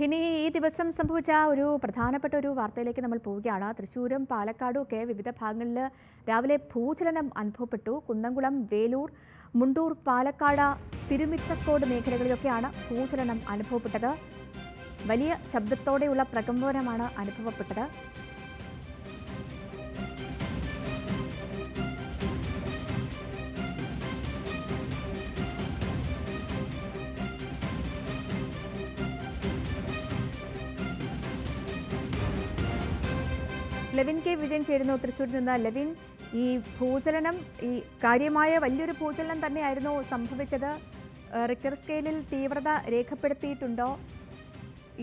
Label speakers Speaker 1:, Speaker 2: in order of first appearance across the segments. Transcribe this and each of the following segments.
Speaker 1: ഇനി ഈ ദിവസം സംഭവിച്ച ഒരു പ്രധാനപ്പെട്ട ഒരു വാർത്തയിലേക്ക് നമ്മൾ പോവുകയാണ്. തൃശ്ശൂരും പാലക്കാടും ഒക്കെ വിവിധ ഭാഗങ്ങളിൽ രാവിലെ ഭൂചലനം അനുഭവപ്പെട്ടു. കുന്നംകുളം, വേലൂർ, മുണ്ടൂർ, പാലക്കാട്, തിരുമിറ്റക്കോട് മേഖലകളിലൊക്കെയാണ് ഭൂചലനം അനുഭവപ്പെട്ടത്. വലിയ ശബ്ദത്തോടെയുള്ള പ്രകമ്പനമാണ് അനുഭവപ്പെട്ടത്. ലെവിൻ കെ വിജയൻ ചേരുന്നു തൃശ്ശൂരിൽ നിന്ന്. ലെവിൻ, ഈ ഭൂചലനം ഈ കാര്യമായ വലിയൊരു ഭൂചലനം തന്നെയായിരുന്നു സംഭവിച്ചത്. റിക്ടർ സ്കെയിലിൽ തീവ്രത രേഖപ്പെടുത്തിയിട്ടുണ്ടോ?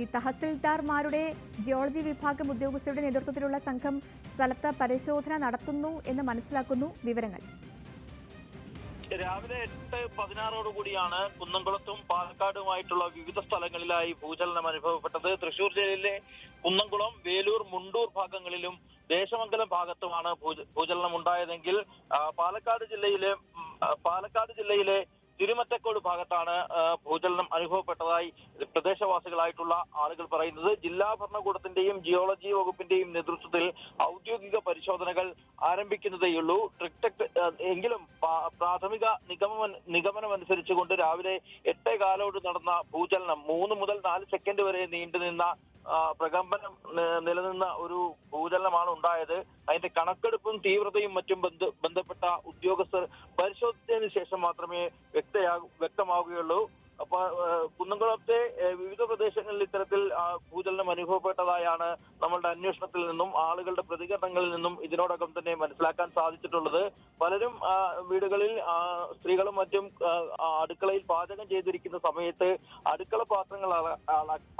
Speaker 1: ഈ തഹസിൽദാർമാരുടെ ജിയോളജി വിഭാഗം ഉദ്യോഗസ്ഥരുടെ നേതൃത്വത്തിലുള്ള സംഘം സ്ഥലത്ത് പരിശോധന നടത്തുന്നു എന്ന് മനസ്സിലാക്കുന്നു. വിവരങ്ങൾ.
Speaker 2: രാവിലെ 8:16 കുന്നംകുളത്തും പാലക്കാടുമായിട്ടുള്ള വിവിധ സ്ഥലങ്ങളിലായി ഭൂചലനം അനുഭവപ്പെട്ടത്. തൃശൂർ ജില്ലയിലെ കുന്നംകുളം, വേലൂർ, മുണ്ടൂർ ഭാഗങ്ങളിലും ദേശമംഗലം ഭാഗത്തുമാണ് ഭൂചലനം ഉണ്ടായതെങ്കിൽ പാലക്കാട് ജില്ലയിലെ തിരുമറ്റക്കോട് ഭാഗത്താണ് ഭൂചലനം അനുഭവപ്പെട്ടതായി പ്രദേശവാസികളായിട്ടുള്ള ആളുകൾ പറയുന്നത്. ജില്ലാ ഭരണകൂടത്തിന്റെയും ജിയോളജി വകുപ്പിന്റെയും നേതൃത്വത്തിൽ ഔദ്യോഗിക പരിശോധനകൾ ആരംഭിക്കുന്നതേയുള്ളൂ. എങ്കിലും പ്രാഥമിക നിഗമനം അനുസരിച്ചുകൊണ്ട് രാവിലെ 8:15 നടന്ന ഭൂചലനം 3 മുതൽ 4 സെക്കൻഡ് വരെ നീണ്ടുനിന്ന പ്രകമ്പനം നിലനിന്ന ഒരു ഭൂചലനമാണ് ഉണ്ടായത്. അതിന്റെ കണക്കെടുപ്പും തീവ്രതയും മറ്റും ബന്ധപ്പെട്ട ഉദ്യോഗസ്ഥർ പരിശോധിച്ചതിന് ശേഷം മാത്രമേ വ്യക്തമാവുകയുള്ളൂ. അപ്പൊ കുന്നംകുളത്തെ വിവിധ പ്രദേശങ്ങളിൽ ഇത്തരത്തിൽ ഭൂചലനം അനുഭവപ്പെട്ടതായാണ് നമ്മളുടെ അന്വേഷണത്തിൽ നിന്നും ആളുകളുടെ പ്രതികരണങ്ങളിൽ നിന്നും ഇതിനോടകം തന്നെ മനസ്സിലാക്കാൻ സാധിച്ചിട്ടുള്ളത്. പലരും വീടുകളിൽ സ്ത്രീകളും മറ്റും അടുക്കളയിൽ പാചകം ചെയ്തിരിക്കുന്ന സമയത്ത് അടുക്കള പാത്രങ്ങൾ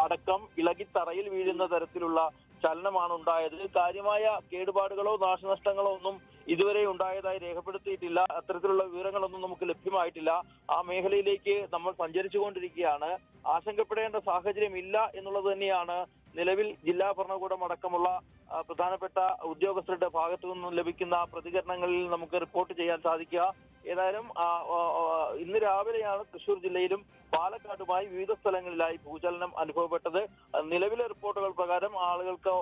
Speaker 2: അടക്കം ഇളകി തറയിൽ വീഴുന്ന തരത്തിലുള്ള ചലനമാണ് ഉണ്ടായത്. കാര്യമായ കേടുപാടുകളോ നാശനഷ്ടങ്ങളോ ഒന്നും ഇതുവരെ ഉണ്ടായതായി രേഖപ്പെടുത്തിയിട്ടില്ല. അത്തരത്തിലുള്ള വിവരങ്ങളൊന്നും നമുക്ക് ലഭ്യമായിട്ടില്ല. ആ മേഖലയിലേക്ക് നമ്മൾ സഞ്ചരിച്ചുകൊണ്ടിരിക്കുകയാണ്. ആശങ്കപ്പെടേണ്ട സാഹചര്യം ഇല്ല എന്നുള്ളത് തന്നെയാണ് നിലവിൽ ജില്ലാ ഭരണകൂടം അടക്കമുള്ള പ്രധാനപ്പെട്ട ഉദ്യോഗസ്ഥരുടെ ഭാഗത്തു നിന്നും ലഭിക്കുന്ന പ്രതികരണങ്ങളിൽ നമുക്ക് റിപ്പോർട്ട് ചെയ്യാൻ സാധിക്കുക. ഏതായാലും ഇന്ന് രാവിലെയാണ് തൃശ്ശൂർ ജില്ലയിലും പാലക്കാടുമായി വിവിധ സ്ഥലങ്ങളിലായി ഭൂചലനം അനുഭവപ്പെട്ടത്. നിലവിലെ റിപ്പോർട്ടുകൾ പ്രകാരം ആളുകൾക്ക്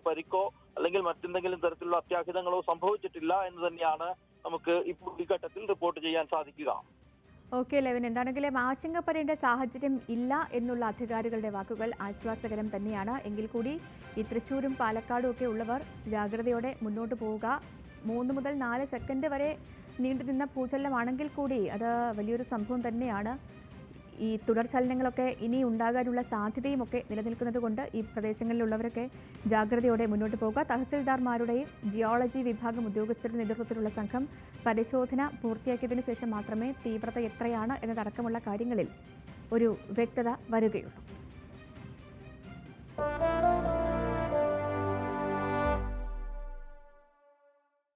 Speaker 2: പരിക്കോ അല്ലെങ്കിൽ മറ്റെന്തെങ്കിലും തരത്തിലുള്ള അത്യാഹിതങ്ങളോ സംഭവിച്ചിട്ടില്ല എന്ന് തന്നെയാണ് നമുക്ക് ഇപ്പോൾ ഈ ഘട്ടത്തിൽ റിപ്പോർട്ട് ചെയ്യാൻ സാധിക്കുക.
Speaker 1: ഓക്കെ ലെവിൻ, എന്താണെങ്കിലും ആശങ്കപ്പെടേണ്ട സാഹചര്യം ഇല്ല എന്നുള്ള അധികാരികളുടെ വാക്കുകൾ ആശ്വാസകരം തന്നെയാണ്. എങ്കിൽ കൂടി ഈ തൃശ്ശൂരും പാലക്കാടും ഒക്കെ ഉള്ളവർ ജാഗ്രതയോടെ മുന്നോട്ട് പോവുക. 3 മുതൽ 4 സെക്കൻഡ് വരെ നീണ്ടുനിന്ന ഭൂചലനമാണെങ്കിൽ കൂടി അത് വലിയൊരു സംഭവം തന്നെയാണ്. ഈ തുടർചലനങ്ങളൊക്കെ ഇനി ഉണ്ടാകാനുള്ള സാധ്യതയുമൊക്കെ നിലനിൽക്കുന്നത് കൊണ്ട് ഈ പ്രദേശങ്ങളിലുള്ളവരൊക്കെ ജാഗ്രതയോടെ മുന്നോട്ട് പോകുക. തഹസിൽദാർമാരുടെയും ജിയോളജി വിഭാഗം ഉദ്യോഗസ്ഥരുടെ നേതൃത്വത്തിലുള്ള സംഘം പരിശോധന പൂർത്തിയാക്കിയതിനു ശേഷം മാത്രമേ തീവ്രത എത്രയാണ് എന്നതടക്കമുള്ള കാര്യങ്ങളിൽ ഒരു വ്യക്തത വരുകയുള്ളൂ.